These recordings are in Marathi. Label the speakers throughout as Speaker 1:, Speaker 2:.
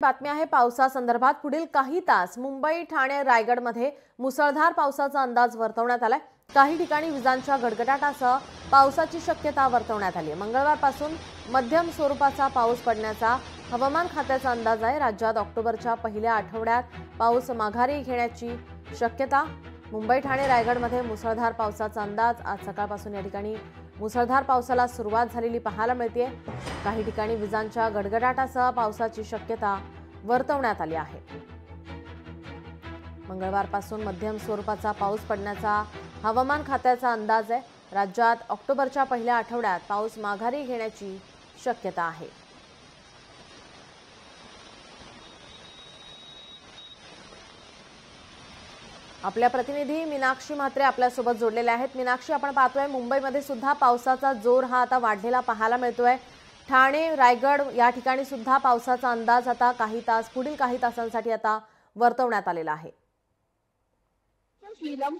Speaker 1: बातमी आहे पावसासंदर्भात। पुढील काही तास मुंबई, ठाणे, रायगडमध्ये मुसळधार पावसाचा अंदाज वर्तवण्यात आलाय। काही ठिकाणी विजांच्या गडगडाटासह पावसाची शक्यता वर्तवण्यात आली आहे। मंगळवारपासून मध्यम स्वरूपाचा पाऊस पडण्याचा हवामान खात्याचा अंदाज आहे। राज्यात ऑक्टोबरच्या पहिल्या आठवड्यात पाऊस माघारी घेण्याची शक्यता। मुंबई, ठाणे, रायगडमध्ये मुसळधार पावसाचा अंदाज। आज सकाळपासून या ठिकाणी मुसळधार पावसाला सुरुवात झालेली पाहायला मिळते। काही ठिकाणी विजांच्या गडगडाटासह पावसाची शक्यता वर्तवण्यात आली आहे। मंगळवारपासून मध्यम स्वरूपाचा पाऊस पडण्याचा हवामान खात्याचा अंदाज आहे। राज्यात ऑक्टोबरच्या पहिल्या आठवड्यात पाऊस माघारी घेण्याची शक्यता आहे। आपल्या प्रतिनिधी मीनाक्षी म्हात्रे आपल्यासोबत जोडलेले आहेत। मीनाक्षी, आपण पाहतोय मुंबईमध्ये सुद्धा पावसाचा जोर हा आता वाढलेला पाहायला मिळतोय। ठाणे, रायगड या ठिकाणी सुद्धा पावसाचा अंदाज आता पुढील काही तासांसाठी आता वर्तवण्यात आलेला आहे।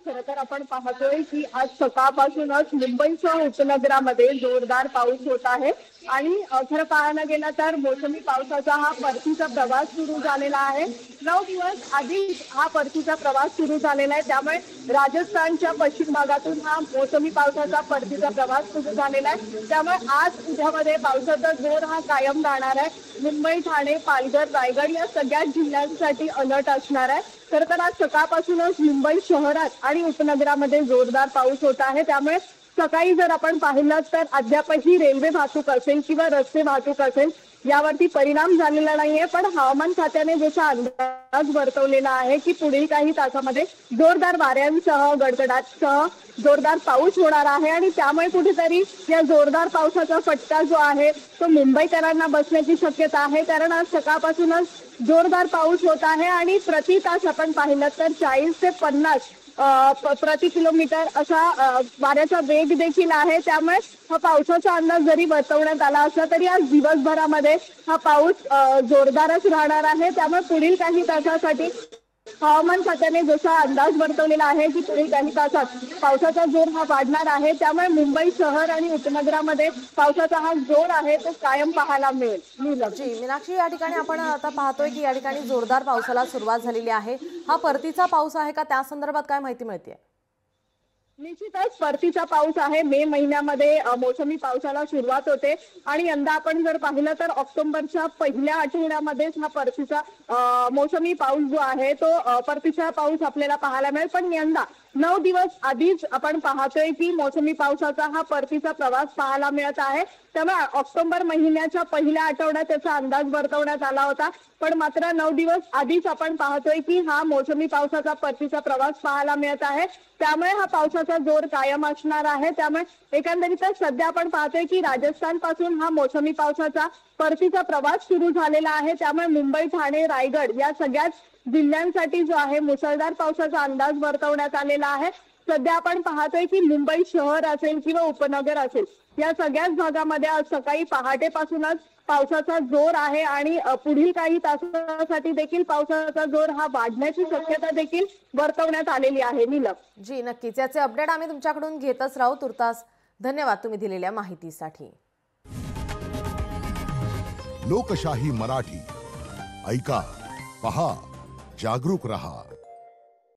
Speaker 2: खरं तर आपण पाहतोय की आज सकाळपासूनच मुंबईसह उपनगरामध्ये जोरदार पाऊस होत आहे आणि खरं पाहायला गेलं तर मोसमी पावसाचा हा परतीचा प्रवास सुरू झालेला आहे। 9 दिवस आधी हा परतीचा प्रवास सुरू झालेला आहे, त्यामुळे राजस्थानच्या पश्चिम भागातून हा मोसमी पावसाचा परतीचा प्रवास सुरू झालेला आहे। त्यामुळे आज उद्यामध्ये पावसाचा जोर हा कायम राहणार आहे। मुंबई, ठाणे, पालघर, रायगड या सगळ्या जिल्ह्यांसाठी अलर्ट असणार आहे। खरं तर आज सकाळपासूनच मुंबई शहरात आणि उपनगरामध्ये जोरदार पाऊस होत आहे। त्यामुळे सकाळी जर आपण पाहिलं तर अद्यापही रेल्वे वाहतूक असेल किंवा रस्ते वाहतूक असेल यावरती परिणाम झालेला नाहीये, पण हवामान खात्याने जसा अंदाज वर्तवलेला आहे की पुढील काही तासामध्ये जोरदार वाऱ्यांसह गडगडाटसह जोरदार पाऊस होणार आहे आणि त्यामुळे कुठेतरी या जोरदार पावसाचा फटका जो आहे तो मुंबईकरांना बसण्याची शक्यता आहे। कारण आज सकाळपासूनच जोरदार पाऊस होत आहे आणि प्रति तास आपण पाहिलं तर 40 ते 50 प्रति किलोमीटर असा वाऱ्याचा वेग देखील आहे। त्यामुळे हा पावसाचा अंदाज जरी वर्तवण्यात आला असला तरी आज दिवसभरामध्ये हा पाऊस जोरदारच राहणार आहे। त्यामुळे पुढील काही तासासाठी हवामान खात्याने जसा अंदाज वर्तवलेला आहे की पुढील काही तासात पावसाचा जोर हा वाढणार आहे। त्यामुळे मुंबई शहर आणि उपनगरामध्ये पावसाचा हा जोर आहे तो कायम पाहायला मिळेल।
Speaker 1: जी मीनाक्षी, या ठिकाणी आपण आता पाहतोय की या ठिकाणी जोरदार पावसाला सुरुवात झालेली आहे। हा परतीचा पाऊस आहे का, त्या संदर्भात काय माहिती मिळते?
Speaker 2: निश्चितच परतीचा पाऊस आहे। मे महिन्यामध्ये मोसमी पावसाला सुरुवात होते आणि यंदा आपण जर पाहिलं तर ऑक्टोबरच्या पहिल्या आठवड्यामध्येच हा परतीचा मोसमी पाऊस जो आहे तो परतीचा पाऊस आपल्याला पाहायला मिळेल। पण यंदा 9 दिवस आधीच आपण पाहतोय की मोसमी पावसाचा हा परतीचा प्रवास पाहायला मिळत आहे। त्यामुळे ऑक्टोबर महिन्याच्या पहिल्या आठवड्यात त्याचा अंदाज वर्तवण्यात आला होता, पण मात्र 9 दिवस आधीच आपण पाहतोय की हा मोसमी पावसाचा परतीचा प्रवास पाहायला मिळत आहे। त्यामुळे हा पावसाचा जोर कायम असणार आहे। त्यामुळे एकंदरीतच सध्या आपण पाहतोय की राजस्थान पासून हा मोसमी पावसाचा परतीचा प्रवास सुरू झालेला आहे। त्यामुळे मुंबई, ठाणे, रायगड या सगळ्याच जिल्ह्यांसाठी जो आहे मुसळधार पावसाचा अंदाज वर्तवण्यात आलेला आहे। सध्या आपण पाहतोय की मुंबई शहर असेल किंवा उपनगर असेल या सगळ्याच भागामध्ये आज सकाळी पहाटेपासूनच पावसाचा जोर आहे आणि पुढील काही तासांसाठी देखील पावसाचा जोर हा वाढण्याची शक्यता देखील वर्तवण्यात आलेली आहे। नीलम
Speaker 1: जी नक्कीच, याचे अपडेट आम्ही तुमच्याकडून घेतच राहू। तुर्तास धन्यवाद तुम्ही दिलेल्या माहितीसाठी।
Speaker 3: लोकशाही मराठी ऐका, पहा, जागरूक रहा।